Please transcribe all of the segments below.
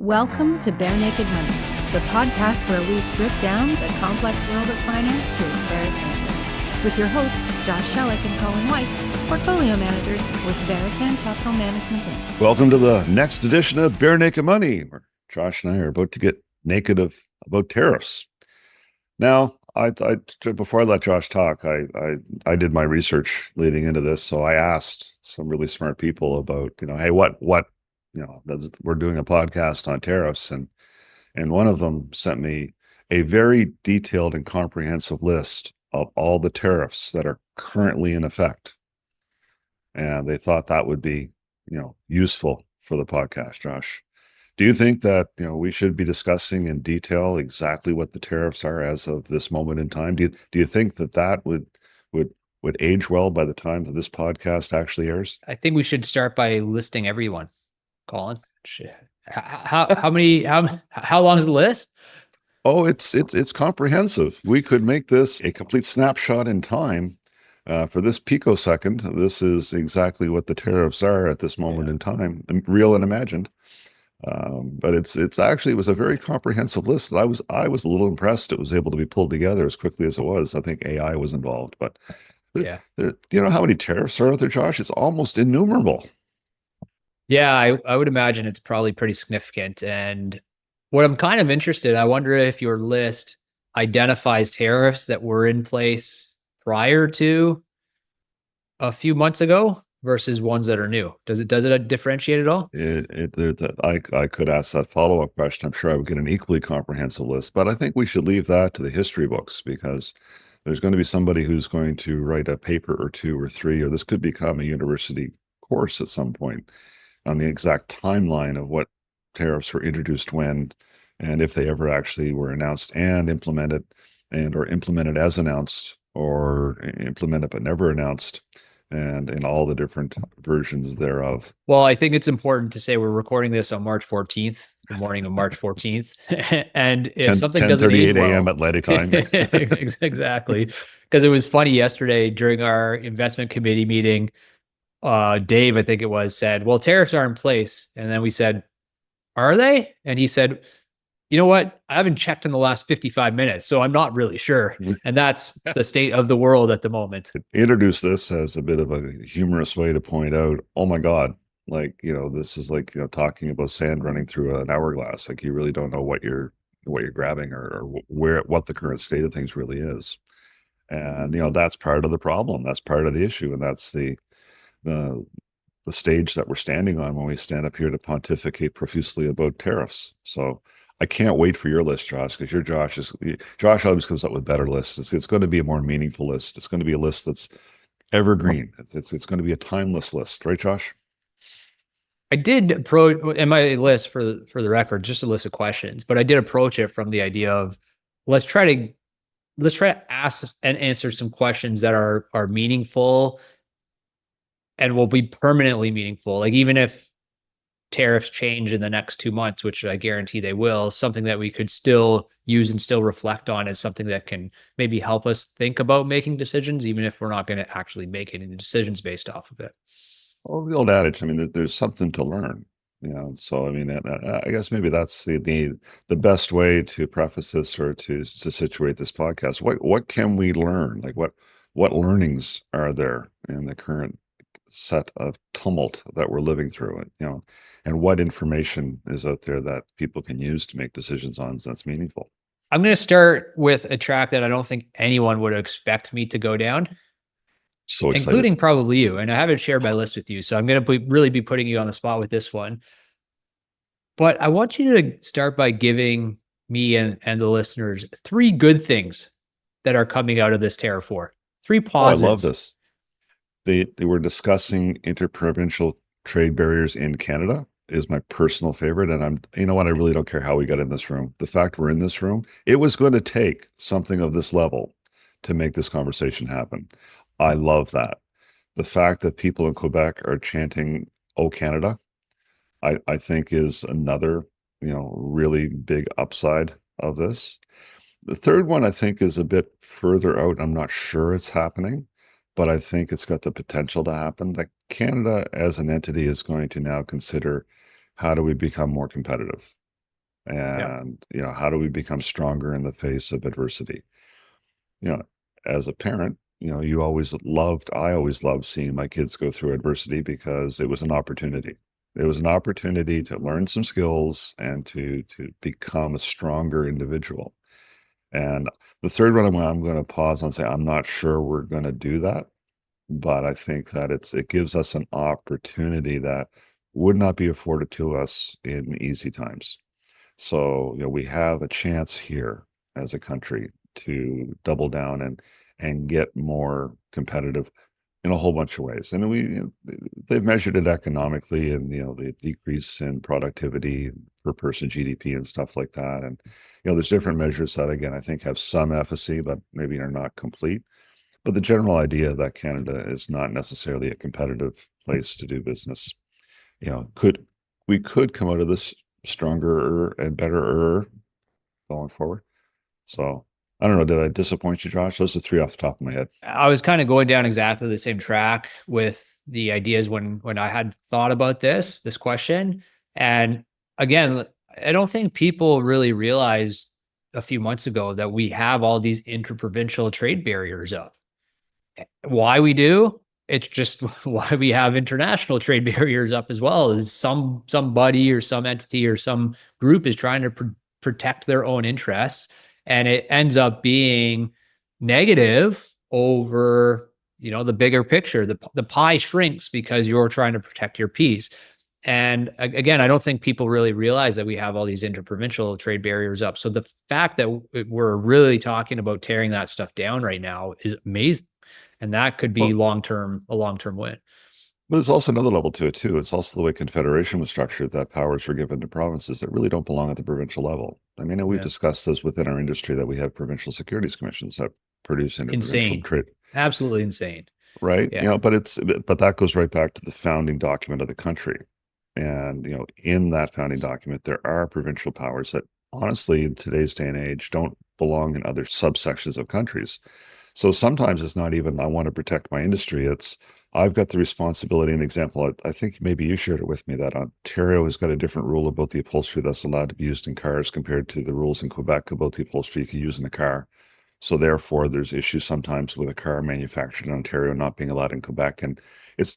Welcome to Barenaked Money, the podcast where we strip down the complex world of finance to its bare essentials. With your hosts, Josh Shellick and Colin White, portfolio managers with Varenaked Capital Management Inc. Welcome to the next edition of Barenaked Money, where Josh and I are about to get naked about tariffs. Now, I before I let Josh talk, I did my research leading into this, so I asked some really smart people about, hey, what we're doing a podcast on tariffs, and one of them sent me a very detailed and comprehensive list of all the tariffs that are currently in effect, and they thought that would be useful for the podcast. Josh, do you think that we should be discussing in detail exactly what the tariffs are as of this moment in time? Do you think that would age well by the time that this podcast actually airs? I think we should start by listing everyone. Colin, how long is the list? Oh, it's comprehensive. We could make this a complete snapshot in time. For this picosecond, this is exactly what the tariffs are at this moment in time, real and imagined. But it was a very comprehensive list. I was a little impressed it was able to be pulled together as quickly as it was. I think AI was involved, but do you know how many tariffs are out there, Josh? It's almost innumerable. Yeah, I would imagine it's probably pretty significant. And what I'm kind of interested, I wonder if your list identifies tariffs that were in place prior to a few months ago versus ones that are new. Does it differentiate at all? I could ask that follow-up question. I'm sure I would get an equally comprehensive list, but I think we should leave that to the history books, because there's going to be somebody who's going to write a paper or two or three, or this could become a university course at some point on the exact timeline of what tariffs were introduced when, and if they ever actually were announced and implemented, or implemented as announced, or implemented but never announced, and in all the different versions thereof. Well, I think it's important to say we're recording this on March 14th, the morning of March 14th. And if something doesn't age well, 10:38 a.m. Atlantic time. Exactly. Because it was funny yesterday during our investment committee meeting, Dave, I think it was, said, well, tariffs are in place. And then we said, are they? And he said, you know what? I haven't checked in the last 55 minutes, so I'm not really sure. And that's the state of the world at the moment. Introduce this as a bit of a humorous way to point out, oh my God, this is like, talking about sand running through an hourglass. Like, you really don't know what you're grabbing, or what the current state of things really is. And, that's part of the problem. That's part of the issue. And that's the stage that we're standing on when we stand up here to pontificate profusely about tariffs. So I can't wait for your list, Josh, because Josh always comes up with better lists. It's going to be a more meaningful list. It's going to be a list that's evergreen. It's going to be a timeless list, right, Josh? I did approach in my list, for the record, just a list of questions, but I did approach it from the idea of let's try to ask and answer some questions that are meaningful and will be permanently meaningful. Like, even if tariffs change in the next 2 months, which I guarantee they will, something that we could still use and still reflect on as something that can maybe help us think about making decisions, even if we're not going to actually make any decisions based off of it. Well, the old adage, there's something to learn, so, I guess maybe that's the best way to preface this, or to situate this podcast. What can we learn? Like, what learnings are there in the current set of tumult that we're living through, and what information is out there that people can use to make decisions on that's meaningful? I'm going to start with a track that I don't think anyone would expect me to go down, so excited, including probably you. And I haven't shared my list with you, so I'm going to really be putting you on the spot with this one. But I want you to start by giving me and the listeners 3 good things that are coming out of this tariff war. 3 positives. I love this. They were discussing interprovincial trade barriers in Canada is my personal favorite. And I really don't care how we got in this room. The fact we're in this room, it was going to take something of this level to make this conversation happen. I love that. The fact that people in Quebec are chanting, "Oh, Canada," I think is another, really big upside of this. The third one, I think, is a bit further out. I'm not sure it's happening, but I think it's got the potential to happen. That Canada as an entity is going to now consider, how do we become more competitive? And, how do we become stronger in the face of adversity? As a parent, I always loved seeing my kids go through adversity because it was an opportunity. It was an opportunity to learn some skills and to become a stronger individual. And the third one, I'm going to pause and say, I'm not sure we're going to do that, but I think that it gives us an opportunity that would not be afforded to us in easy times. So, we have a chance here as a country to double down and get more competitive in a whole bunch of ways. And they've measured it economically, and the decrease in productivity per person GDP and stuff like that. And there's different measures that, again, I think have some efficacy, but maybe are not complete. But the general idea that Canada is not necessarily a competitive place to do business, we could come out of this stronger and better going forward. So I don't know. Did I disappoint you, Josh? Those are three off the top of my head. I was kind of going down exactly the same track with the ideas when I had thought about this question. And again, I don't think people really realized a few months ago that we have all these interprovincial trade barriers up. Why we do? It's just why we have international trade barriers up as well. Is somebody or some entity or some group is trying to protect their own interests, and it ends up being negative over the bigger picture. The pie shrinks because you're trying to protect your piece. And again, I don't think people really realize that we have all these interprovincial trade barriers up. So the fact that we're really talking about tearing that stuff down right now is amazing. And that could be a long-term win. But there's also another level to it too. It's also the way Confederation was structured, that powers were given to provinces that really don't belong at the provincial level. I mean, we've discussed this within our industry, that we have provincial securities commissions that produce interprovincial trade. Absolutely insane. Right. Yeah. But that goes right back to the founding document of the country. And, in that founding document, there are provincial powers that honestly, in today's day and age, don't belong in other subsections of countries. So sometimes it's not even, I want to protect my industry. It's, I've got the responsibility. An example, I think maybe you shared it with me, that Ontario has got a different rule about the upholstery that's allowed to be used in cars compared to the rules in Quebec about the upholstery you can use in a car. So therefore, there's issues sometimes with a car manufactured in Ontario not being allowed in Quebec. And it's,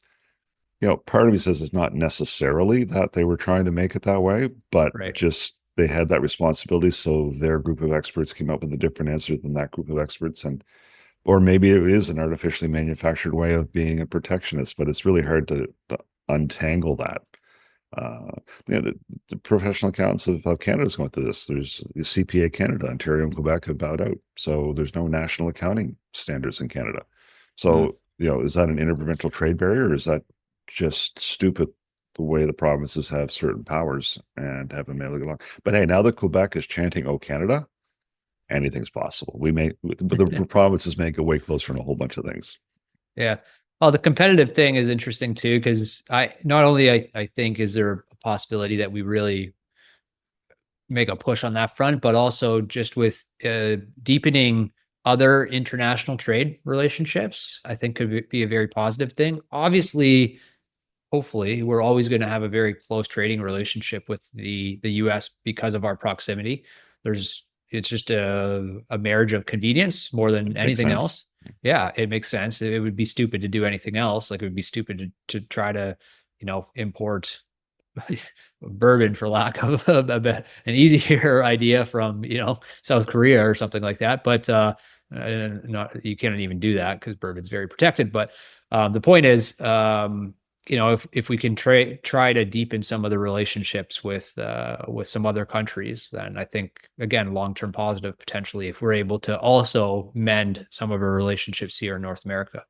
part of me says it's not necessarily that they were trying to make it that way, but just they had that responsibility. So their group of experts came up with a different answer than that group of experts. Or maybe it is an artificially manufactured way of being a protectionist, but it's really hard to untangle that. The professional accountants of Canada is going through this. There's the CPA Canada, Ontario and Quebec have bowed out. So there's no national accounting standards in Canada. So, is that an interprovincial trade barrier, or is that just stupid the way the provinces have certain powers and have them mailing along? But hey, now that Quebec is chanting, "Oh, Canada," anything's possible. But the provinces make a way closer in a whole bunch of things. Yeah. Oh, the competitive thing is interesting too, because I think is there a possibility that we really make a push on that front, but also just with deepening other international trade relationships, I think could be a very positive thing. Obviously, hopefully, we're always going to have a very close trading relationship with the US because of our proximity. It's just a marriage of convenience more than anything else. Yeah, it makes sense. It would be stupid to do anything else. Like, it would be stupid to try to, import bourbon, for lack of an easier idea, from, South Korea or something like that. But you can't even do that because bourbon's very protected. But the point is, if we can try to deepen some of the relationships with some other countries, then I think, again, long-term positive potentially, if we're able to also mend some of our relationships here in North America.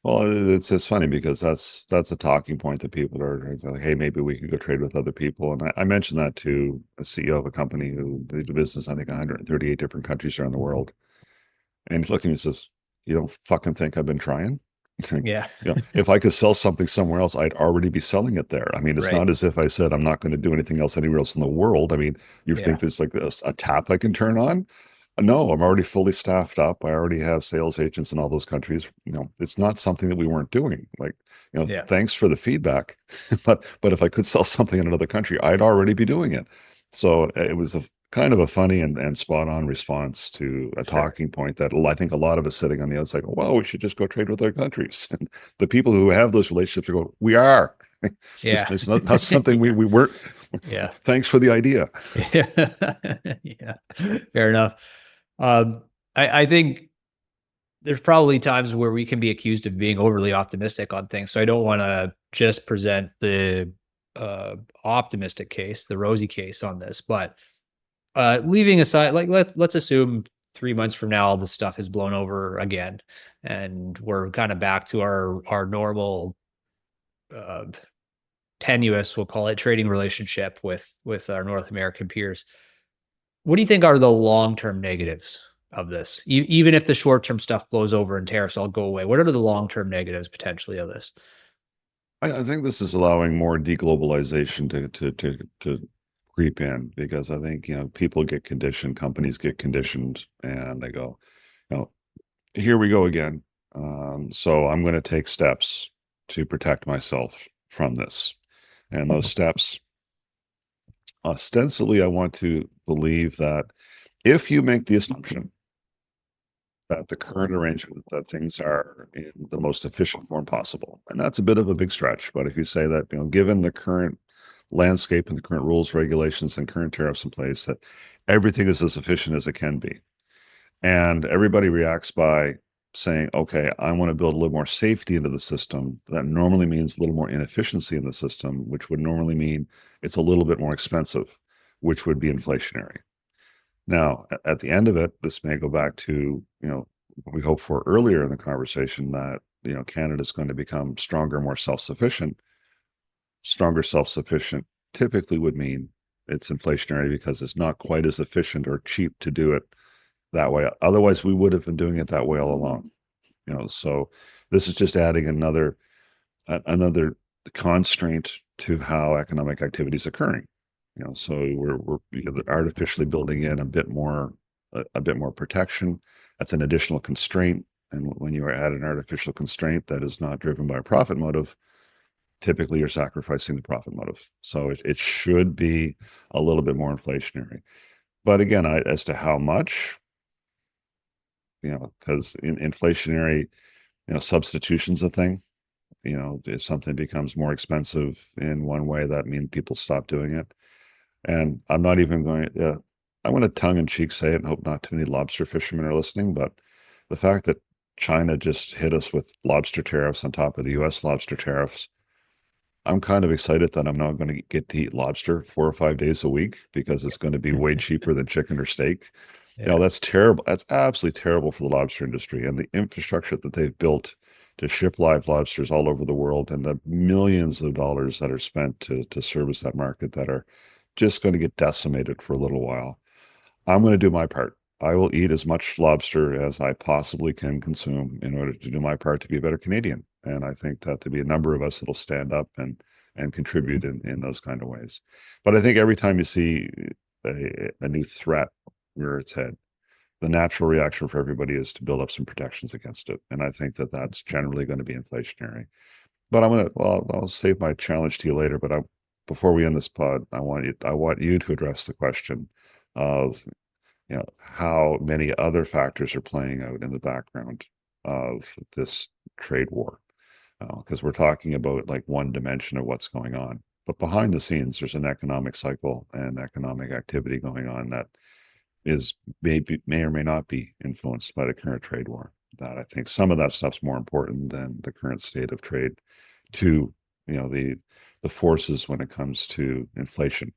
Well, it's funny because that's a talking point that people are like, hey, maybe we could go trade with other people. And I mentioned that to a CEO of a company who they do business, I think, 138 different countries around the world. And he looked at me and says, "You don't fucking think I've been trying?" Yeah. If I could sell something somewhere else, I'd already be selling it there. I mean, it's not as if I said I'm not going to do anything else anywhere else in the world. I mean, you think there's like a tap I can turn on? No, I'm already fully staffed up. I already have sales agents in all those countries. It's not something that we weren't doing. Like, thanks for the feedback. But if I could sell something in another country, I'd already be doing it. So it was a kind of a funny and spot on response to a talking point that I think a lot of us sitting on the outside go, well, we should just go trade with other countries. And the people who have those relationships are going, we are. Yeah. It's not something we weren't. Yeah. Thanks for the idea. Yeah. Fair enough. I think there's probably times where we can be accused of being overly optimistic on things. So I don't want to just present the optimistic case, the rosy case on this, but leaving aside, like let's assume 3 months from now, all this stuff has blown over again, and we're kind of back to our normal, uh, tenuous, we'll call it, trading relationship with our North American peers. What do you think are the long-term negatives of this? Even if the short-term stuff blows over and tariffs all go away, what are the long-term negatives potentially of this? I think this is allowing more deglobalization to creep in, because I think, people get conditioned, companies get conditioned, and they go, here we go again. So I'm going to take steps to protect myself from this. And those steps, ostensibly, I want to believe that if you make the assumption that the current arrangement, that things are in the most efficient form possible, and that's a bit of a big stretch, but if you say that, given the current landscape and the current rules, regulations, and current tariffs in place, that everything is as efficient as it can be, and everybody reacts by saying, okay, I want to build a little more safety into the system. That normally means a little more inefficiency in the system, which would normally mean it's a little bit more expensive, which would be inflationary. Now, at the end of it, this may go back to, what we hoped for earlier in the conversation, that, Canada's going to become stronger, more self-sufficient. Stronger self-sufficient typically would mean it's inflationary because it's not quite as efficient or cheap to do it that way. Otherwise, we would have been doing it that way all along. So this is just adding another constraint to how economic activity is occurring. So we're artificially building in a bit more protection. That's an additional constraint. And when you add an artificial constraint that is not driven by a profit motive, typically you're sacrificing the profit motive. So it should be a little bit more inflationary. But again, as to how much, because in inflationary, substitution's a thing. If something becomes more expensive in one way, that means people stop doing it. And I'm not even going to, I want to tongue in cheek say it and hope not too many lobster fishermen are listening, but the fact that China just hit us with lobster tariffs on top of the US lobster tariffs, I'm kind of excited that I'm not going to get to eat lobster 4 or 5 days a week, because it's going to be way cheaper than chicken or steak. Yeah. That's terrible. That's absolutely terrible for the lobster industry and the infrastructure that they've built to ship live lobsters all over the world, and the millions of dollars that are spent to service that market that are just going to get decimated for a little while. I'm going to do my part. I will eat as much lobster as I possibly can consume in order to do my part to be a better Canadian. And I think that to be a number of us that'll stand up and contribute in those kind of ways. But I think every time you see a new threat rear its head, the natural reaction for everybody is to build up some protections against it. And I think that that's generally going to be inflationary. But I'll save my challenge to you later. But before we end this pod, I want you to address the question of, how many other factors are playing out in the background of this trade war. Because we're talking about like one dimension of what's going on. But behind the scenes, there's an economic cycle and economic activity going on that may or may not be influenced by the current trade war. That I think some of that stuff's more important than the current state of trade to, the forces when it comes to inflation,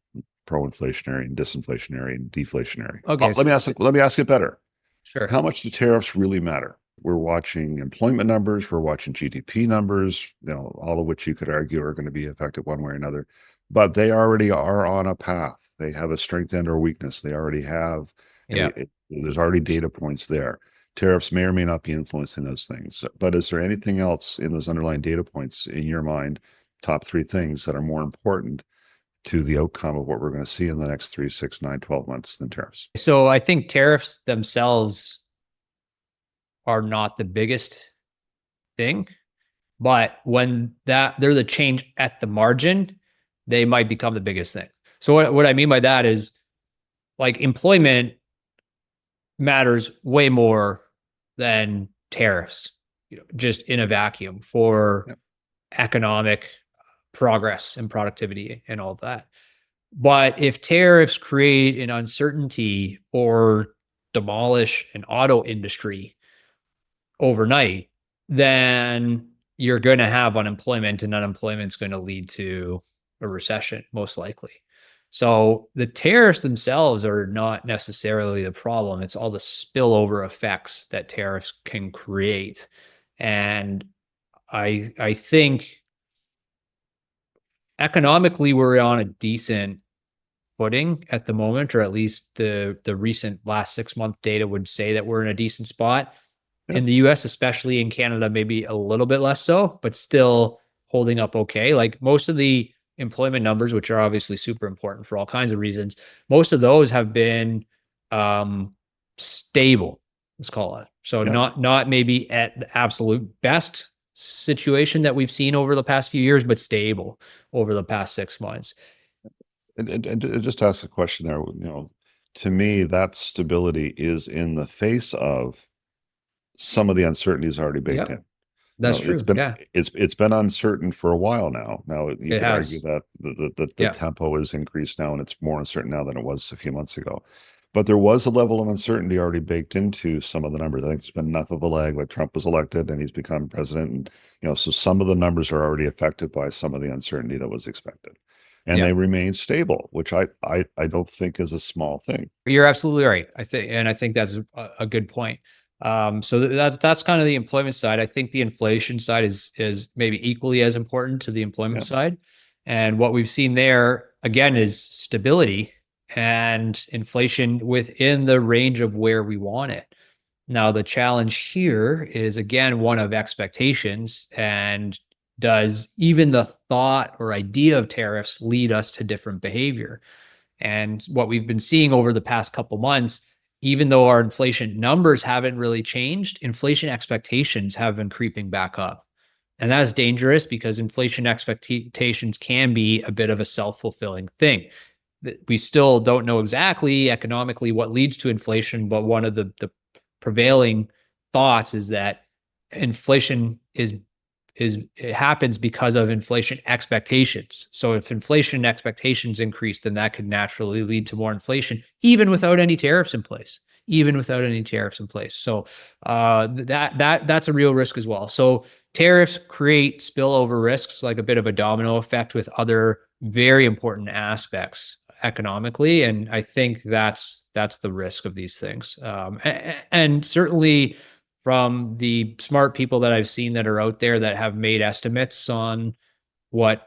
pro-inflationary and disinflationary and deflationary. Okay. Let me ask it better. Sure. How much do tariffs really matter? We're watching employment numbers, we're watching GDP numbers, all of which you could argue are going to be affected one way or another, but they already are on a path. They have a strength and or weakness. They already have, there's already data points there. Tariffs may or may not be influencing those things, but is there anything else in those underlying data points in your mind, top 3 things that are more important to the outcome of what we're going to see in the next 3, 6, 9, 12 months than tariffs? So I think tariffs themselves are not the biggest thing, but when they're the change at the margin, they might become the biggest thing. So what I mean by that is, like, employment matters way more than tariffs, just in a vacuum for Yep. economic progress and productivity and all of that. But if tariffs create an uncertainty or demolish an auto industry overnight, then you're going to have unemployment, and unemployment is going to lead to a recession, most likely. So the tariffs themselves are not necessarily the problem. It's all the spillover effects that tariffs can create. And I think economically we're on a decent footing at the moment, or at least the recent last 6-month data would say that we're in a decent spot. Yep. In the US, especially, in Canada, maybe a little bit less so, but still holding up okay. Like, most of the employment numbers, which are obviously super important for all kinds of reasons, most of those have been stable, let's call it. So Yep. not maybe at the absolute best situation that we've seen over the past few years, but stable over the past 6 months. And just to ask a question there, to me, that stability is in the face of some of the uncertainties already baked in. That's It's true. been Yeah, it's been uncertain for a while now. Now you it could argue has. that the Yeah. tempo is increased now, and it's more uncertain now than it was a few months ago. But there was a level of uncertainty already baked into some of the numbers. I think there's been enough of a lag. Like, Trump was elected and he's become president, and so some of the numbers are already affected by some of the uncertainty that was expected, and Yeah. they remain stable, which I don't think is a small thing. You're absolutely right. I think that's a good point. So that's kind of the employment side. I think the inflation side is maybe equally as important to the employment Yeah. side. And what we've seen there again is stability and inflation within the range of where we want it. Now, the challenge here is, again, one of expectations. And does even the thought or idea of tariffs lead us to different behavior? And what we've been seeing over the past couple months, even though our inflation numbers haven't really changed, inflation expectations have been creeping back up. And that's dangerous, because inflation expectations can be a bit of a self-fulfilling thing. We still don't know exactly economically what leads to inflation, but one of the prevailing thoughts is that inflation it happens because of inflation expectations. So if inflation expectations increase, then that could naturally lead to more inflation, even without any tariffs in place. So that's a real risk as well. So tariffs create spillover risks, like a bit of a domino effect with other very important aspects economically. And I think that's the risk of these things. And certainly, from the smart people that I've seen that are out there that have made estimates on what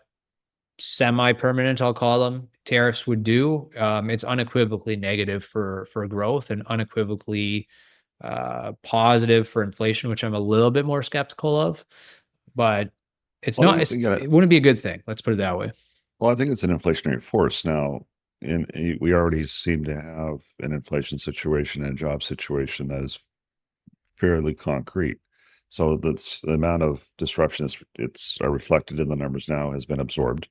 semi-permanent, I'll call them, tariffs would do, it's unequivocally negative for growth, and unequivocally positive for inflation, which I'm a little bit more skeptical of. But it's Well, not. It wouldn't be a good thing. Let's put it that way. Well, I think it's an inflationary force now. We already seem to have an inflation situation and a job situation that is fairly concrete. So the amount of disruption it's reflected in the numbers now has been absorbed,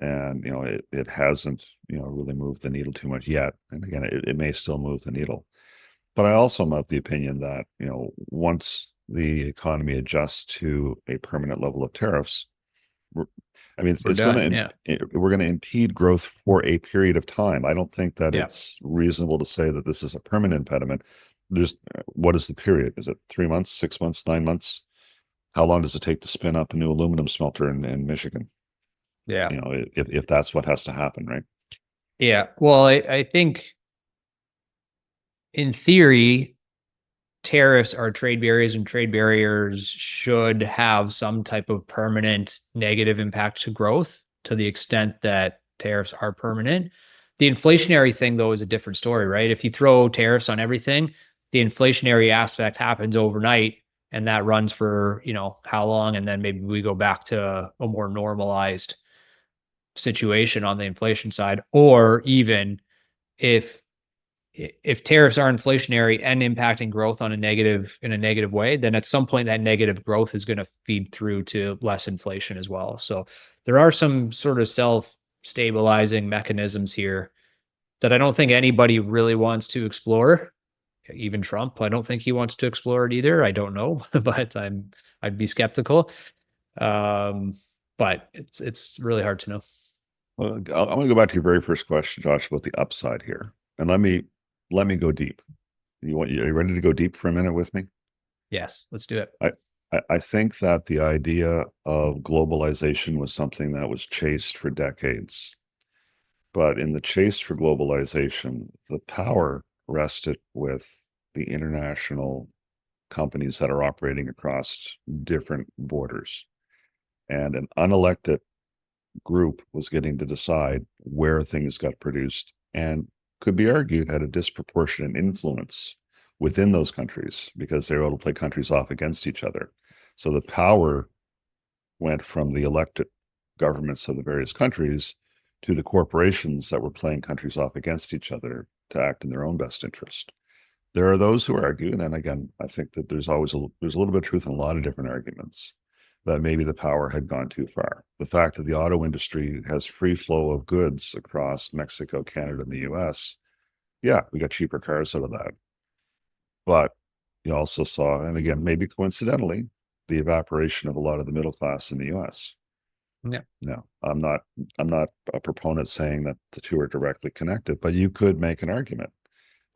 and it hasn't really moved the needle too much yet. And again, it may still move the needle. But I also am of the opinion that once the economy adjusts to a permanent level of tariffs, it's going to we're going to impede growth for a period of time. I don't think that it's reasonable to say that this is a permanent impediment. What is the period? Is it 3 months, 6 months, 9 months? How long does it take to spin up a new aluminum smelter in Michigan? Yeah. If that's what has to happen, right? Yeah. Well, I think in theory, tariffs are trade barriers, and trade barriers should have some type of permanent negative impact to growth, to the extent that tariffs are permanent. The inflationary thing, though, is a different story, right? If you throw tariffs on everything, the inflationary aspect happens overnight, and that runs for, how long? And then maybe we go back to a more normalized situation on the inflation side. Or even if tariffs are inflationary and impacting growth in a negative way, then at some point that negative growth is going to feed through to less inflation as well. So there are some sort of stabilizing mechanisms here that I don't think anybody really wants to explore. Even Trump, I don't think he wants to explore it either. I don't know, but I'd be skeptical. But it's really hard to know. Well, I'm going to go back to your very first question, Josh, about the upside here, and let me go deep. Are you ready to go deep for a minute with me? Yes, let's do it. I think that the idea of globalization was something that was chased for decades. But in the chase for globalization, the power rested with the international companies that are operating across different borders. And an unelected group was getting to decide where things got produced and could be argued had a disproportionate influence within those countries because they were able to play countries off against each other. So the power went from the elected governments of the various countries to the corporations that were playing countries off against each other to act in their own best interest. There are those who argue, and again, I think that there's a little bit of truth in a lot of different arguments, that maybe the power had gone too far. The fact that the auto industry has free flow of goods across Mexico, Canada, and the US, yeah, we got cheaper cars out of that. But you also saw, and again, maybe coincidentally, the evaporation of a lot of the middle class in the US. Yeah. No, I'm not a proponent saying that the two are directly connected, but you could make an argument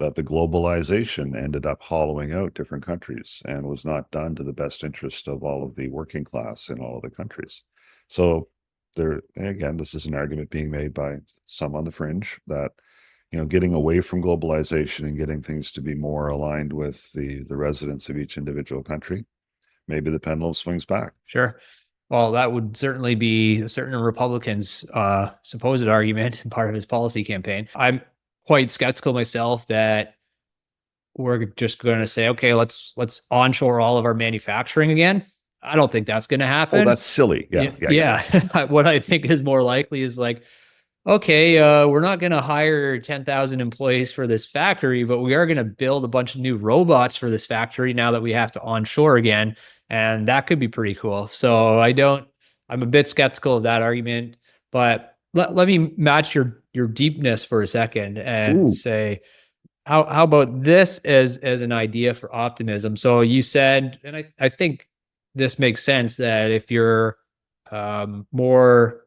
that the globalization ended up hollowing out different countries and was not done to the best interest of all of the working class in all of the countries. So there, again, this is an argument being made by some on the fringe that, getting away from globalization and getting things to be more aligned with the residents of each individual country, maybe the pendulum swings back. Sure. Well, that would certainly be a certain Republicans' supposed argument and part of his policy campaign. I'm quite skeptical myself that we're just going to say, okay, let's onshore all of our manufacturing again. I don't think that's going to happen. Oh, that's silly. Yeah. What I think is more likely is like, okay, we're not going to hire 10,000 employees for this factory, but we are going to build a bunch of new robots for this factory now that we have to onshore again. And that could be pretty cool. So I'm a bit skeptical of that argument, but let me match your deepness for a second and say, how about this as an idea for optimism? So you said, and I think this makes sense, that if you're more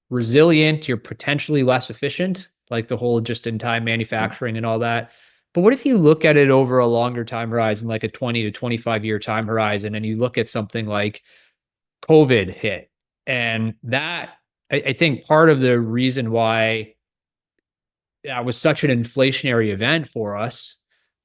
resilient, you're potentially less efficient, like the whole just-in-time manufacturing and all that. But what if you look at it over a longer time horizon, like a 20 to 25 year time horizon, and you look at something like COVID hit? And that, I think part of the reason why that was such an inflationary event for us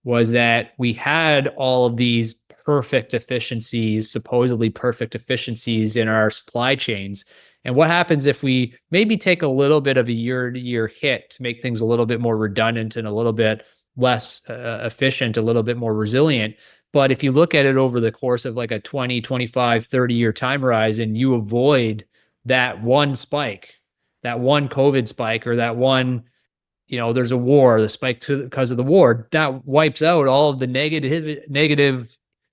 was that we had all of these perfect efficiencies, supposedly perfect efficiencies in our supply chains. And what happens if we maybe take a little bit of a year-to-year hit to make things a little bit more redundant and a little bit less efficient, a little bit more resilient? But if you look at it over the course of like a 20, 25, 30-year time horizon, you avoid that one spike, that one COVID spike, or that one, there's a war, the spike because of the war, that wipes out all of the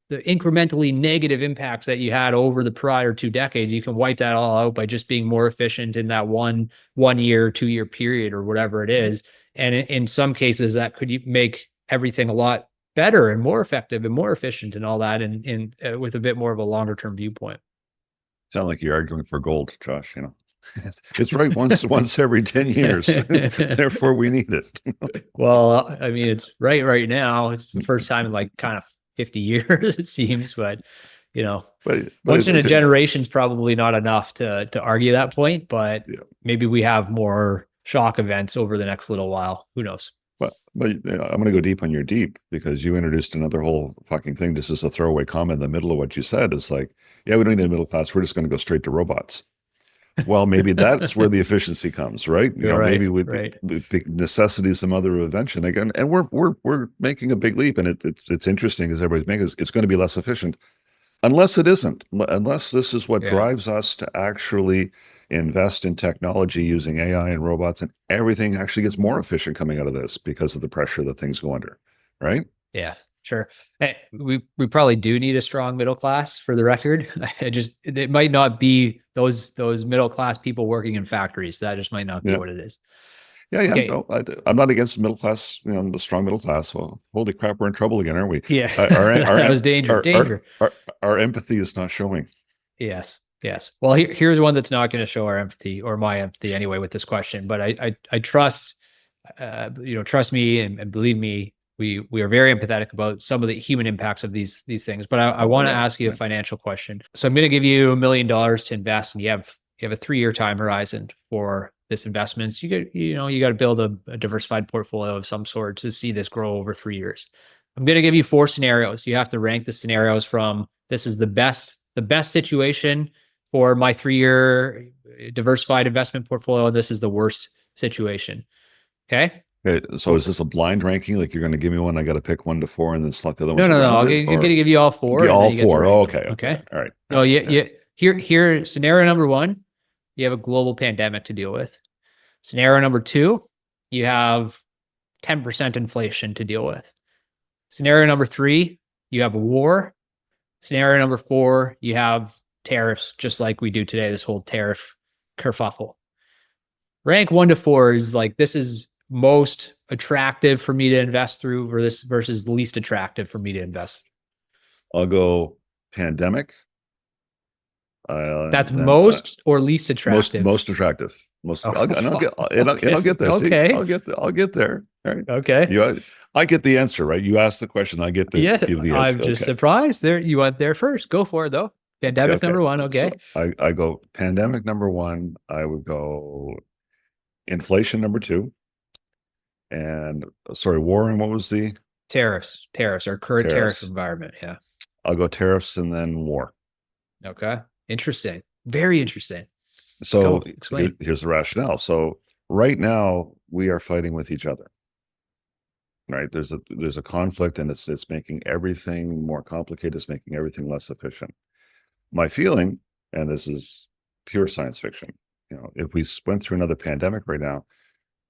the incrementally negative impacts that you had over the prior 2 decades. You can wipe that all out by just being more efficient in that one year, 2 year period, or whatever it is. And in some cases, that could make everything a lot better and more effective and more efficient and all that, and with a bit more of a longer term viewpoint. Sound like you're arguing for gold, Josh. It's right once every 10 years. Therefore, we need it. Well, I mean, it's right now. It's the first time in like kind of 50 years, it seems, but once in a generation is probably not enough to argue that point, but maybe we have more shock events over the next little while. Who knows? But I'm going to go deep on your deep, because you introduced another whole fucking thing. Just as a throwaway comment in the middle of what you said is like, yeah, we don't need a middle class. We're just going to go straight to robots. Well, maybe that's where the efficiency comes, right? Maybe with the necessity, some other invention again, and we're making a big leap, and it's interesting as everybody's making. It's going to be less efficient, unless it isn't. Unless this is what drives us to actually invest in technology using AI and robots, and everything actually gets more efficient coming out of this because of the pressure that things go under, right? Yeah. Sure. We probably do need a strong middle class, for the record. It might not be those middle class people working in factories. That just might not be what it is. Yeah. Okay. No, I'm not against the middle class, the strong middle class. Well, holy crap, we're in trouble again, aren't we? Yeah. Our That was danger. Our empathy is not showing. Yes. Well, here's one that's not going to show our empathy, or my empathy anyway, with this question. But I trust, trust me and believe me, we are very empathetic about some of the human impacts of these things. But I want to ask you a financial question. So I'm going to give you $1 million to invest, and you have a 3-year time horizon for this investment. You got to build a diversified portfolio of some sort to see this grow over 3 years. I'm going to give you 4 scenarios. You have to rank the scenarios from this is the best situation for my 3-year diversified investment portfolio, and this is the worst situation. Okay. So is this a blind ranking? Like you're going to give me one, I got to pick 1 to 4 and then select the other ones? No. I'm going to give you all 4. All 4. Oh, okay. All right. No, here, scenario number 1, you have a global pandemic to deal with. Scenario number 2, you have 10% inflation to deal with. Scenario number 3, you have a war. Scenario number 4, you have tariffs, just like we do today, this whole tariff kerfuffle. Rank 1 to 4 is like, this is most attractive for me to invest through versus least attractive for me to invest. I'll go pandemic. That's most or least attractive? Most attractive. I'll get there. Okay. See, I'll get there. All right. Okay. I get the answer, right? You asked the question, I get to give the answer. I'm just surprised there. You went there first. Go for it though. Pandemic number 1. Okay. So I go pandemic number 1. I would go inflation number 2. And war, and what was the tariffs? Our current tariff environment. Yeah. I'll go tariffs and then war. Okay. Interesting. Very interesting. So here's the rationale. So right now we are fighting with each other. Right? There's a conflict, and it's making everything more complicated. It's making everything less efficient. My feeling, and this is pure science fiction, if we went through another pandemic right now,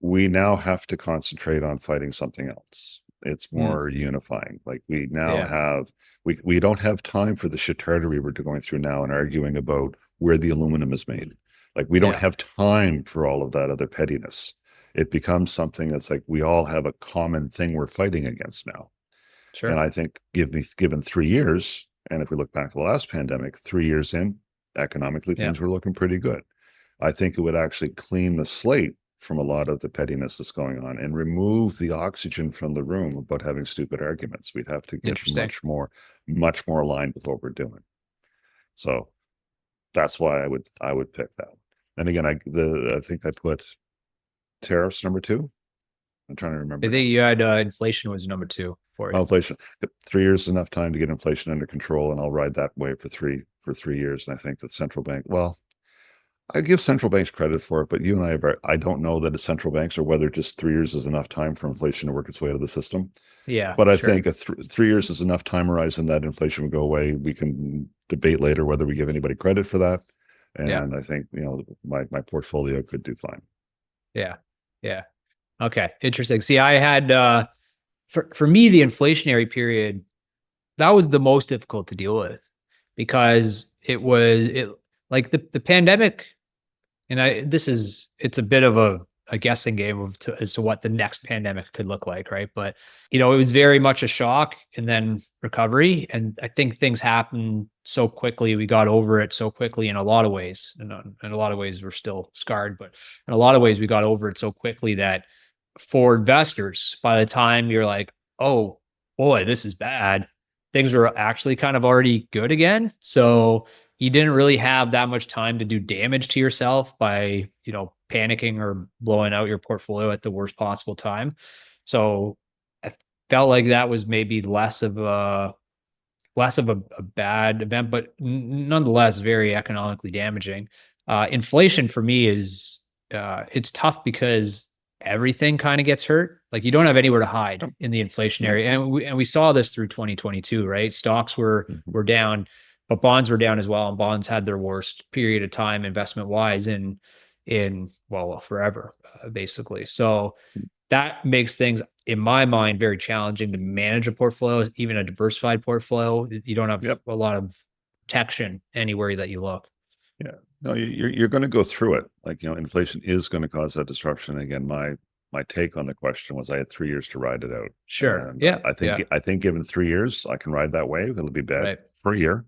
we now have to concentrate on fighting something else. It's more unifying. Like we now we don't have time for the shitardery we're going through now and arguing about where the aluminum is made. Like we don't have time for all of that other pettiness. It becomes something that's like we all have a common thing we're fighting against now. Sure. And I think given 3 years, and if we look back to the last pandemic, 3 years in, economically things were looking pretty good. I think it would actually clean the slate from a lot of the pettiness that's going on and remove the oxygen from the room about having stupid arguments. We'd have to get much more aligned with what we're doing. So that's why I would pick that. And again, I think I put tariffs number 2. I'm trying to remember. I think you had inflation was number 2 for you. Inflation. 3 years is enough time to get inflation under control, and I'll ride that wave for 3 years. And I think that central bank, I give central banks credit for it, but you and I don't know that it's central banks or whether just 3 years is enough time for inflation to work its way out of the system. Yeah. But I think 3 years is enough time horizon that inflation would go away. We can debate later whether we give anybody credit for that. And I think, my portfolio could do fine. Yeah. Okay. Interesting. See, I had, for me, the inflationary period, that was the most difficult to deal with because it like the pandemic. And it's a bit of a guessing game as to what the next pandemic could look like, right? But, it was very much a shock and then recovery. And I think things happened so quickly. We got over it so quickly in a lot of ways. And in a lot of ways, we're still scarred. But in a lot of ways, we got over it so quickly that for investors, by the time you're like, oh, boy, this is bad, things were actually kind of already good again. So you didn't really have that much time to do damage to yourself by, panicking or blowing out your portfolio at the worst possible time. So I felt like that was maybe less of a bad event, but nonetheless, very economically damaging. Inflation for me is, it's tough because everything kind of gets hurt. Like you don't have anywhere to hide in the inflationary. And we saw this through 2022, right? Stocks were down, but bonds were down as well. And bonds had their worst period of time investment wise in forever, basically. So that makes things in my mind, very challenging to manage a portfolio, even a diversified portfolio. You don't have a lot of protection anywhere that you look. Yeah, no, you're going to go through it. Like, inflation is going to cause that disruption. Again, my take on the question was I had 3 years to ride it out. Sure. And Yeah. I think given 3 years, I can ride that wave. It'll be bad for a year,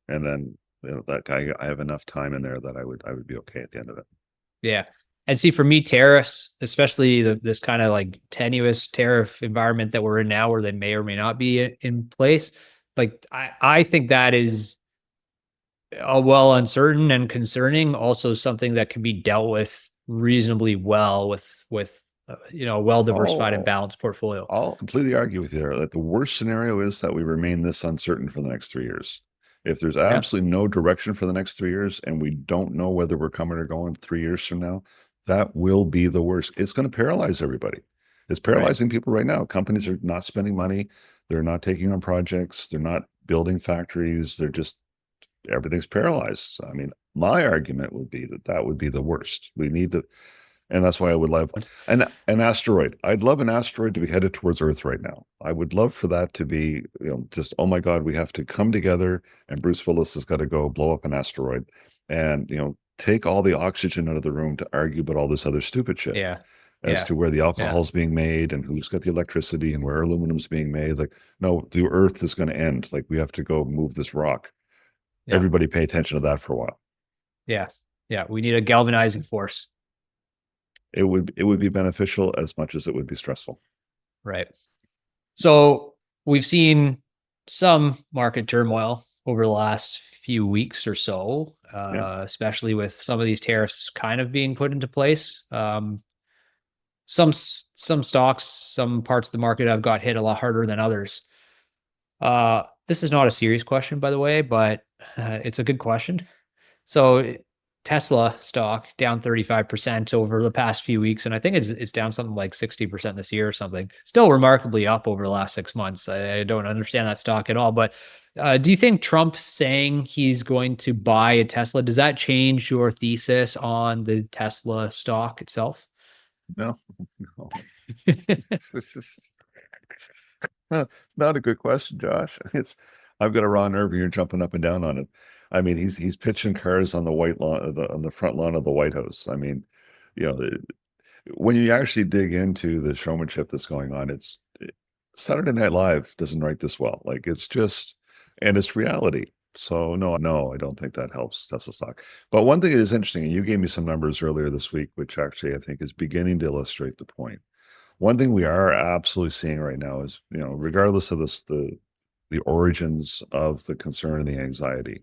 and then that guy, I have enough time in there that I would be okay at the end of it. Yeah. And see, for me, tariffs, especially this kind of like tenuous tariff environment that we're in now, where they may or may not be in place, like I think that is well uncertain and concerning. Also, something that can be dealt with reasonably well with a well diversified and balanced portfolio. I'll completely argue with you there that the worst scenario is that we remain this uncertain for the next 3 years. If there's absolutely no direction for the next 3 years and we don't know whether we're coming or going 3 years from now, that will be the worst. It's going to paralyze everybody. It's paralyzing people right now. Companies are not spending money. They're not taking on projects. They're not building factories. Everything's paralyzed. I mean, my argument would be that would be the worst. We need to, and that's why I would love an asteroid. I'd love an asteroid to be headed towards Earth right now. I would love for that to be, just, oh my God, we have to come together, and Bruce Willis has got to go blow up an asteroid and, take all the oxygen out of the room to argue about all this other stupid shit. As to where the alcohol's being made and who's got the electricity and where aluminum's being made. Like, no, the Earth is going to end. Like, we have to go move this rock. Everybody pay attention to that for a while. Yeah. We need a galvanizing force. It would be beneficial as much as it would be stressful. Right. So we've seen some market turmoil over the last few weeks or so, especially with some of these tariffs kind of being put into place. Some stocks, some parts of the market have got hit a lot harder than others. This is not a serious question, by the way, but it's a good question. So Tesla stock down 35% over the past few weeks, and I think it's down something like 60% this year or something. Still remarkably up over the last 6 months. I don't understand that stock at all. But do you think Trump saying he's going to buy a Tesla, does that change your thesis on the Tesla stock itself? No. This is not a good question, Josh. I've got a raw nerve and you're jumping up and down on it. I mean, he's pitching cars on the white lawn, on the front lawn of the White House. I mean, when you actually dig into the showmanship that's going on, Saturday Night Live doesn't write this well. Like, it's just, and it's reality. So no, I don't think that helps Tesla stock. But one thing that is interesting, and you gave me some numbers earlier this week, which actually I think is beginning to illustrate the point. One thing we are absolutely seeing right now is, regardless of the origins of the concern and the anxiety,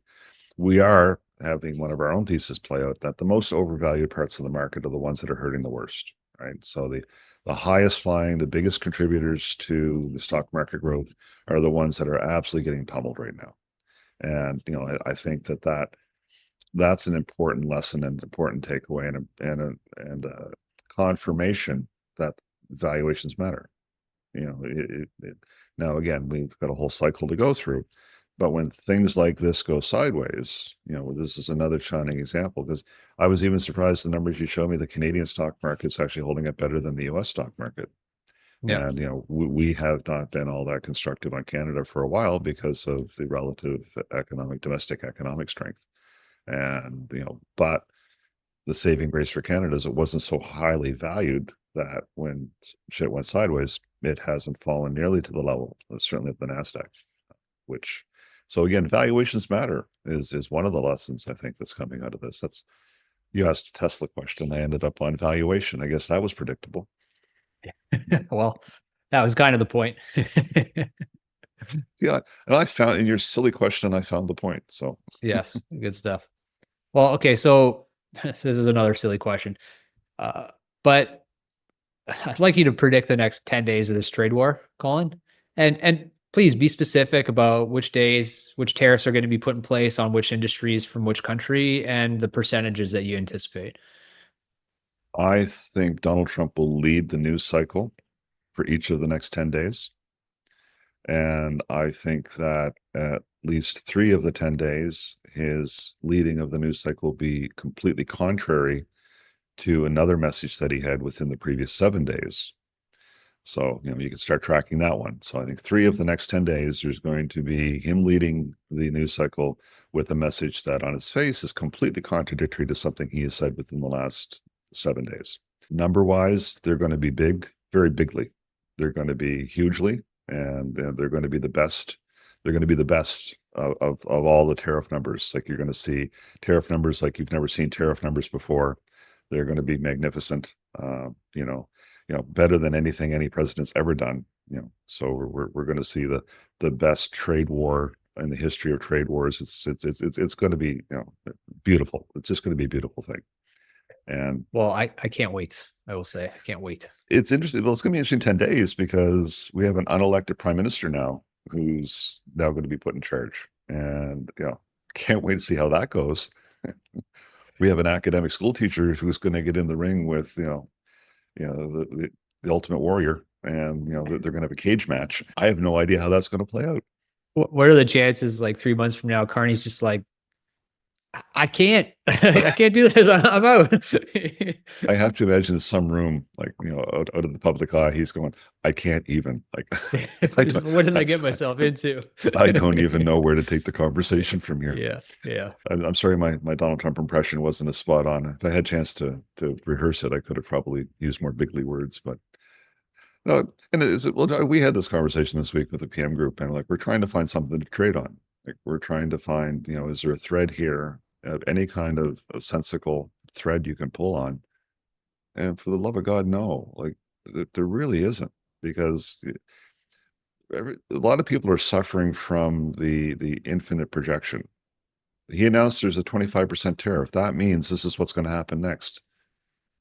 we are having one of our own theses play out that the most overvalued parts of the market are the ones that are hurting the worst, right? So the highest flying, the biggest contributors to the stock market growth are the ones that are absolutely getting pummeled right now. And, I think that's an important lesson and important takeaway and a confirmation that valuations matter. Now, again, we've got a whole cycle to go through, but when things like this go sideways, this is another shining example, because I was even surprised the numbers you showed me, the Canadian stock market's actually holding up better than the US stock market. Yeah. And, we have not been all that constructive on Canada for a while because of the relative domestic economic strength. And, but the saving grace for Canada is it wasn't so highly valued that when shit went sideways, it hasn't fallen nearly to the level, certainly of the NASDAQ, so again, valuations matter is one of the lessons I think that's coming out of this. You asked a Tesla question. I ended up on valuation. I guess that was predictable. Well, that was kind of the point. Yeah. And I found in your silly question, I found the point. So yes, good stuff. Well, okay. So this is another silly question. But I'd like you to predict the next 10 days of this trade war, Colin. And please be specific about which days, which tariffs are going to be put in place on which industries from which country, and the percentages that you anticipate. I think Donald Trump will lead the news cycle for each of the next 10 days. And I think that at least 3 of the 10 days, his leading of the news cycle will be completely contrary to another message that he had within the previous 7 days. So, you can start tracking that one. So I think 3 of the next 10 days, there's going to be him leading the news cycle with a message that on his face is completely contradictory to something he has said within the last 7 days. Number wise, they're going to be big, very bigly. They're going to be hugely, and they're going to be the best. They're going to be the best of all the tariff numbers. Like, you're going to see tariff numbers like you've never seen tariff numbers before. They're going to be magnificent. Better than anything any president's ever done. So we're going to see the best trade war in the history of trade wars. It's going to be beautiful. It's just going to be a beautiful thing. And well, I can't wait. I will say, I can't wait. It's interesting. Well, it's going to be interesting 10 days because we have an unelected prime minister now who's now going to be put in charge, and can't wait to see how that goes. We have an academic school teacher who's going to get in the ring with the ultimate warrior, and they're going to have a cage match. I have no idea how that's going to play out. What are the chances, like 3 months from now, Carney's just like, I can't do this. I'm out. I have to imagine in some room, like, out of the public eye, he's going, I can't even, like, what did I get myself into? I don't even know where to take the conversation from here. Yeah. I'm sorry, my Donald Trump impression wasn't as spot on. If I had a chance to rehearse it, I could have probably used more bigly words, but no. And we had this conversation this week with the PM group, and we're trying to find something to trade on. Like, we're trying to find, is there a thread here, any kind of sensical thread you can pull on? And for the love of God, no, there really isn't, because a lot of people are suffering from the infinite projection. He announced there's a 25% tariff. That means this is what's going to happen next.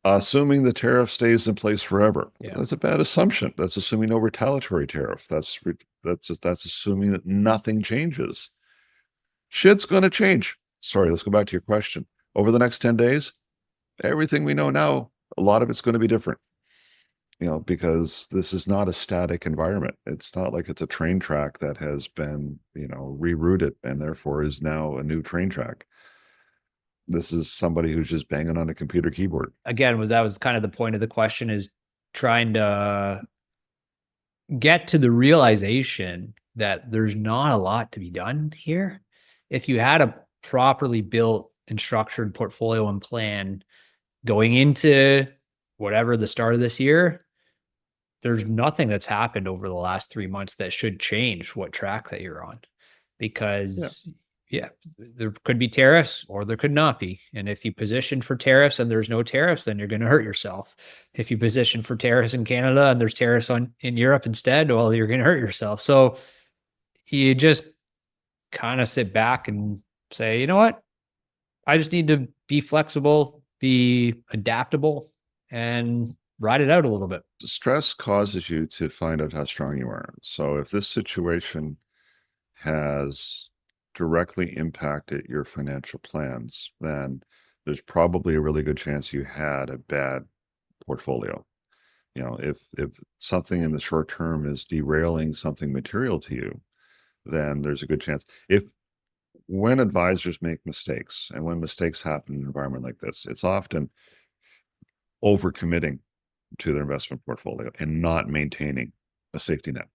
Assuming the tariff stays in place forever. Yeah. That's a bad assumption. That's assuming no retaliatory tariff. That's assuming that nothing changes. Shit's going to change. Sorry, let's go back to your question. Over the next 10 days, everything we know now, a lot of it's going to be different. Because this is not a static environment. It's not like it's a train track that has been, rerouted and therefore is now a new train track. This is somebody who's just banging on a computer keyboard. Again, that was kind of the point of the question, is trying to get to the realization that there's not a lot to be done here. If you had a properly built and structured portfolio and plan going into whatever the start of this year, there's nothing that's happened over the last 3 months that should change what track that you're on. Because there could be tariffs or there could not be. And if you position for tariffs and there's no tariffs, then you're going to hurt yourself. If you position for tariffs in Canada and there's tariffs in Europe instead, well, you're going to hurt yourself. So you just kind of sit back and say, you know what? I just need to be flexible, be adaptable, and ride it out a little bit. Stress causes you to find out how strong you are. So if this situation has directly impacted your financial plans, then there's probably a really good chance you had a bad portfolio. If something in the short term is derailing something material to you, then there's a good chance. When advisors make mistakes, and when mistakes happen in an environment like this, it's often overcommitting to their investment portfolio and not maintaining a safety net.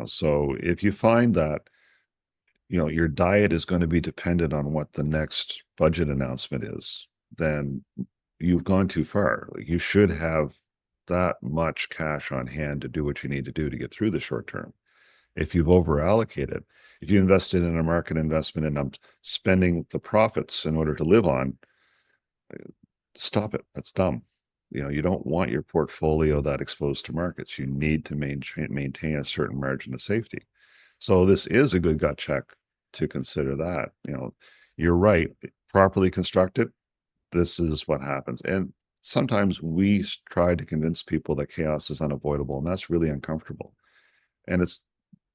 So if you find that your diet is going to be dependent on what the next budget announcement is, then you've gone too far. You should have that much cash on hand to do what you need to do to get through the short term. If you've over allocated, if you invested in a market investment and I'm spending the profits in order to live on, stop it. That's dumb. You don't want your portfolio that exposed to markets. You need to maintain a certain margin of safety. So this is a good gut check to consider that. You're right. Properly constructed, this is what happens. And sometimes we try to convince people that chaos is unavoidable, and that's really uncomfortable. And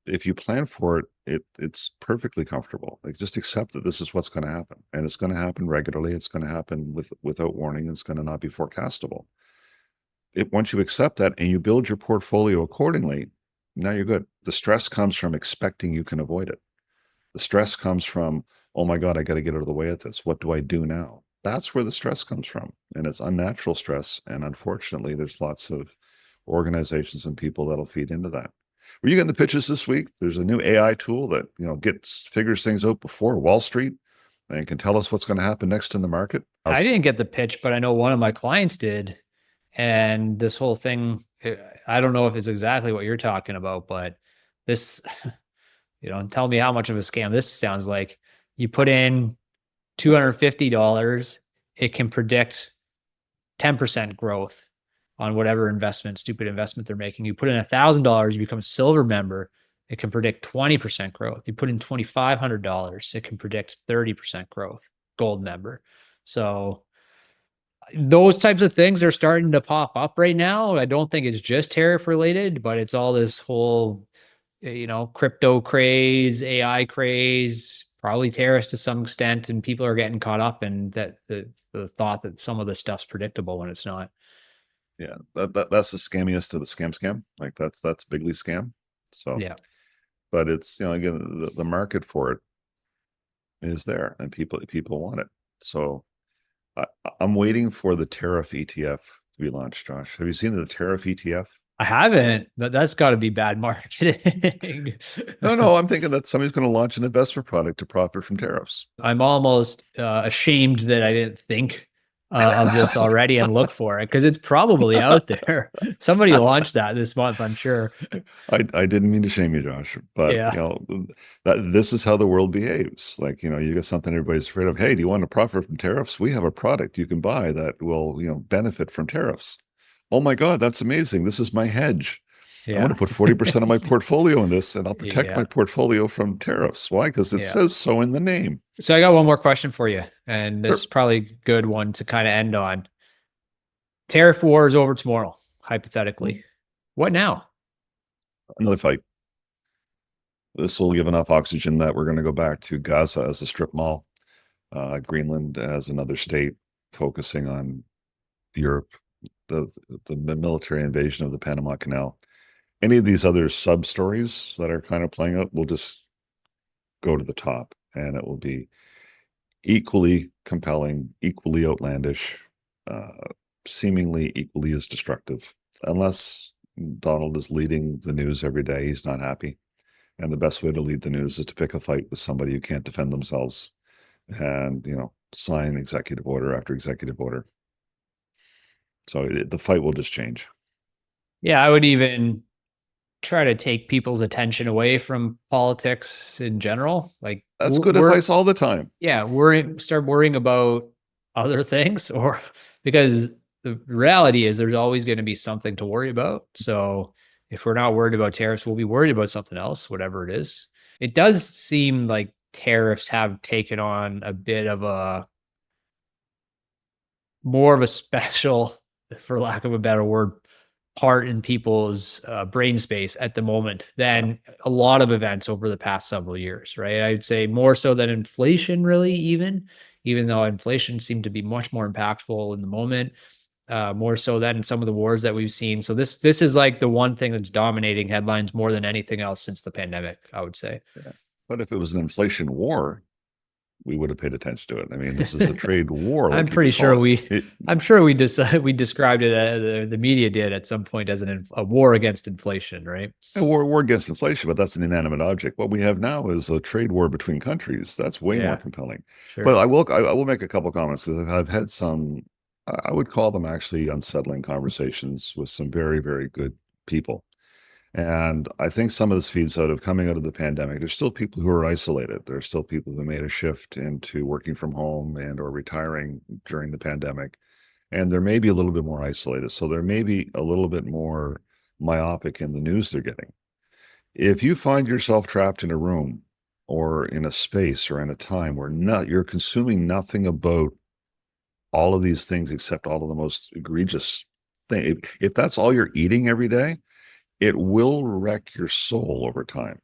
if you plan for it, it's perfectly comfortable. Just accept that this is what's going to happen, and it's going to happen regularly. It's going to happen without warning. It's going to not be forecastable. Once you accept that and you build your portfolio accordingly, now you're good. The stress comes from expecting you can avoid it. The stress comes from, oh my God, I got to get out of the way of this. What do I do now? That's where the stress comes from. And it's unnatural stress. And unfortunately, there's lots of organizations and people that'll feed into that. Were you getting the pitches this week? There's a new AI tool that figures things out before Wall Street and can tell us what's going to happen next in the market. I didn't get the pitch, but I know one of my clients did. And this whole thing, I don't know if it's exactly what you're talking about, but this, tell me how much of a scam this sounds like. You put in $250, it can predict 10% growth on whatever stupid investment they're making. You put in $1,000, you become a silver member, it can predict 20% growth. You put in $2,500, it can predict 30% growth, gold member. So those types of things are starting to pop up right now. I don't think it's just tariff related, but it's all this whole, crypto craze, AI craze, probably tariffs to some extent, and people are getting caught up in that the thought that some of the stuff's predictable when it's not. Yeah, that's the scammiest of the scam. Like that's bigly scam. So yeah, but it's again the market for it is there, and people want it. So I'm waiting for the tariff ETF to be launched. Josh, have you seen the tariff ETF? I haven't. That's got to be bad marketing. No, I'm thinking that somebody's going to launch an investment product to profit from tariffs. I'm almost ashamed that I didn't think of this already and look for it, because it's probably out there. Somebody launched that this month, I'm sure. I didn't mean to shame you, Josh, but yeah. This is how the world behaves. Like, you got something everybody's afraid of. Hey, do you want to profit from tariffs? We have a product you can buy that will, benefit from tariffs. Oh my God, that's amazing. This is my hedge. Yeah. I'm going to put 40% of my portfolio in this, and I'll protect my portfolio from tariffs. Why? Because it says so in the name. So I got one more question for you, and this is probably a good one to kind of end on. Tariff war is over tomorrow, hypothetically. What now? Another fight. This will give enough oxygen that we're going to go back to Gaza as a strip mall, Greenland as another state, focusing on Europe, the military invasion of the Panama Canal. Any of these other sub stories that are kind of playing out will just go to the top, and it will be equally compelling, equally outlandish, seemingly equally as destructive, unless Donald is leading the news every day. He's not happy. And the best way to lead the news is to pick a fight with somebody who can't defend themselves and, sign executive order after executive order. So the fight will just change. Yeah, I would even try to take people's attention away from politics in general. Like, that's good advice all the time. Yeah, start worrying about other things, or because the reality is there's always going to be something to worry about. So if we're not worried about tariffs, we'll be worried about something else, whatever it is. It does seem like tariffs have taken on a bit of more of a special, for lack of a better word, part in people's brain space at the moment than a lot of events over the past several years, right? I'd say more so than inflation, really, even though inflation seemed to be much more impactful in the moment, more so than some of the wars that we've seen. So this is like the one thing that's dominating headlines more than anything else since the pandemic, I would say. Yeah. But if it was an inflation war, we would have paid attention to it. I mean, this is a trade war. I'm pretty sure we described it. The media did at some point as a war against inflation, right? A war against inflation, but that's an inanimate object. What we have now is a trade war between countries. That's way more compelling. Sure. But I will make a couple comments, because I've had some, I would call them actually unsettling conversations with some very, very good people. And I think some of this feeds out of coming out of the pandemic. There's still people who are isolated. There's still people who made a shift into working from home and or retiring during the pandemic. And they're maybe a little bit more isolated. So they're maybe a little bit more myopic in the news they're getting. If you find yourself trapped in a room or in a space or in a time where you're consuming nothing about all of these things except all of the most egregious things, if that's all you're eating every day, it will wreck your soul over time.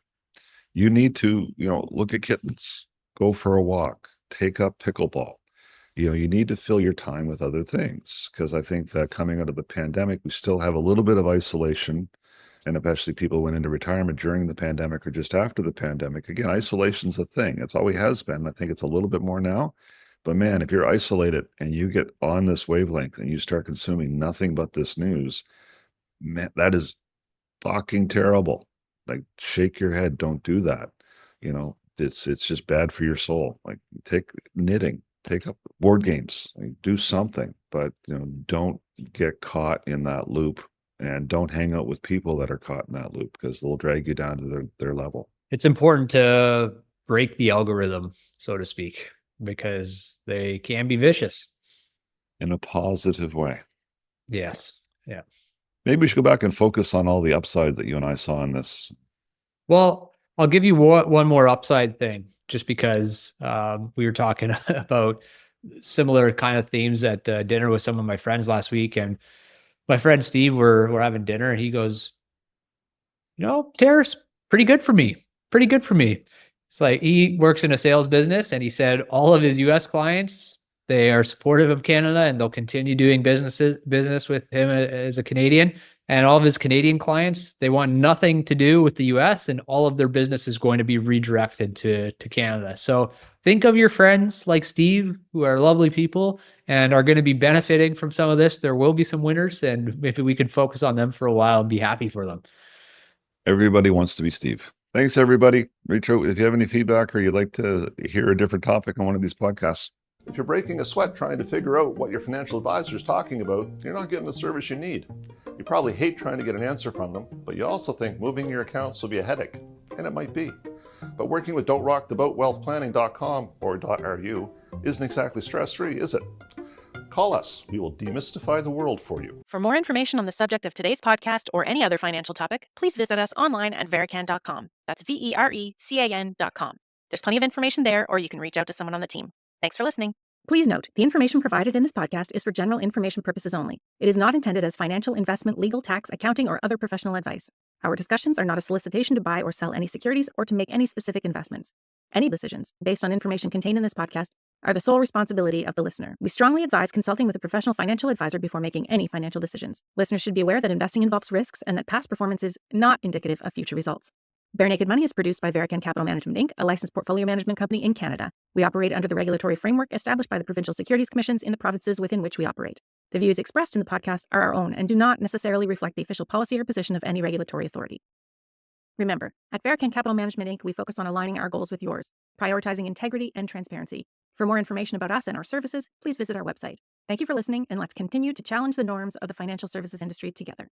You need to, look at kittens, go for a walk, take up pickleball. You need to fill your time with other things, because I think that coming out of the pandemic, we still have a little bit of isolation, and especially people went into retirement during the pandemic or just after the pandemic. Again, isolation's a thing. It's always has been. I think it's a little bit more now. But man, if you're isolated and you get on this wavelength and you start consuming nothing but this news, man, that is fucking terrible. Like, shake your head. Don't do that. It's just bad for your soul. Like, take knitting, take up board games, like, do something, but don't get caught in that loop, and don't hang out with people that are caught in that loop, because they'll drag you down to their level. It's important to break the algorithm, so to speak, because they can be vicious. In a positive way. Yes. Yeah. Maybe we should go back and focus on all the upside that you and I saw in this. Well, I'll give you one more upside thing, just because we were talking about similar kind of themes at dinner with some of my friends last week. And my friend Steve, we're having dinner, and he goes, tariffs, pretty good for me. Pretty good for me. It's like, he works in a sales business, and he said all of his US clients, they are supportive of Canada, and they'll continue doing business with him as a Canadian. And all of his Canadian clients, they want nothing to do with the US, and all of their business is going to be redirected to Canada. So think of your friends like Steve, who are lovely people and are going to be benefiting from some of this. There will be some winners, and maybe we can focus on them for a while and be happy for them. Everybody wants to be Steve. Thanks, everybody. Reach out if you have any feedback or you'd like to hear a different topic on one of these podcasts. If you're breaking a sweat trying to figure out what your financial advisor is talking about, you're not getting the service you need. You probably hate trying to get an answer from them, but you also think moving your accounts will be a headache, and it might be. But working with don'trocktheboatwealthplanning.com or .ru isn't exactly stress-free, is it? Call us. We will demystify the world for you. For more information on the subject of today's podcast or any other financial topic, please visit us online at verecan.com. That's verecan.com. There's plenty of information there, or you can reach out to someone on the team. Thanks for listening. Please note, the information provided in this podcast is for general information purposes only. It is not intended as financial, investment, legal, tax, accounting, or other professional advice. Our discussions are not a solicitation to buy or sell any securities or to make any specific investments. Any decisions, based on information contained in this podcast, are the sole responsibility of the listener. We strongly advise consulting with a professional financial advisor before making any financial decisions. Listeners should be aware that investing involves risks and that past performance is not indicative of future results. Barenaked Money is produced by Varekan Capital Management Inc., a licensed portfolio management company in Canada. We operate under the regulatory framework established by the provincial securities commissions in the provinces within which we operate. The views expressed in the podcast are our own and do not necessarily reflect the official policy or position of any regulatory authority. Remember, at Varekan Capital Management Inc., we focus on aligning our goals with yours, prioritizing integrity and transparency. For more information about us and our services, please visit our website. Thank you for listening, and let's continue to challenge the norms of the financial services industry together.